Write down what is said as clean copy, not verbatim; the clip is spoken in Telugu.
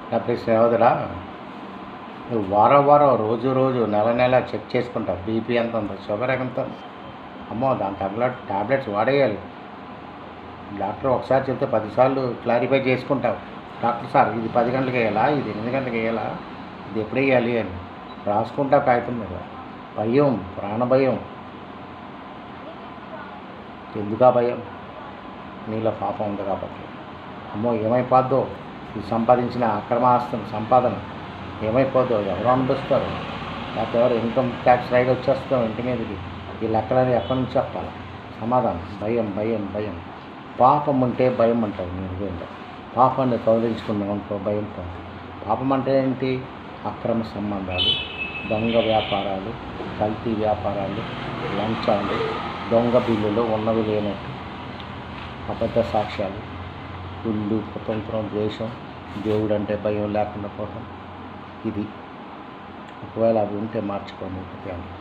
లేకపోతే సోదరా, నువ్వు వారం వారం రోజు రోజు నెల నెల చెక్ చేసుకుంటావు. బీపీ ఎంత ఉందో, షుగర్ ఎంత ఉందో. అమ్మో, దాని టాబ్లెట్స్ వాడేయాలి. డాక్టర్ ఒకసారి చెప్తే 10 సార్లు క్లారిఫై చేసుకుంటావు. డాక్టర్ సార్, ఇది 10 గంటలకు వేయాలా, ఇది 8 గంటలకు వేయాలా, ఇది ఎప్పుడు వేయాలి అని రాసుకుంటావు కాగితం మీద. భయం, ప్రాణభయం. ఎందుకా భయం? నీలో పాపం ఉంది కాబట్టి. అమ్మో, ఏమైపోద్దో ఈ సంపాదించిన అక్రమాస్తుల సంపాదన, ఏమైపోద్దో, ఎవరు అనిపిస్తారు, లేకపోతే ఎవరు ఇన్కమ్ ట్యాక్స్ రైడ్ వచ్చేస్తాం ఇంటి మీదకి. ఈ లెక్కలని ఎక్కడి నుంచి చెప్పాలి సమాధానం? భయం, భయం, భయం. పాపం ఉంటే భయం అంటారు నీ హృదయంలో. పాపాన్ని కౌలించుకున్నాం అనుకో, భయం పోతుంది. పాపం అంటే ఏంటి? అక్రమ సంబంధాలు, దొంగ వ్యాపారాలు, కల్తీ వ్యాపారాలు, లంచాలు, దొంగ బిల్లులు ఉన్నవి లేనట్టు, అబద్ధ సాక్ష్యాలు, కుళ్ళు, కుతంత్రం, ద్వేషం, దేవుడు అంటే భయం లేకుండా పోవడం. ఇది ఒకవేళ అవి ఉంటే మార్చుకోండి హృదయాన్ని.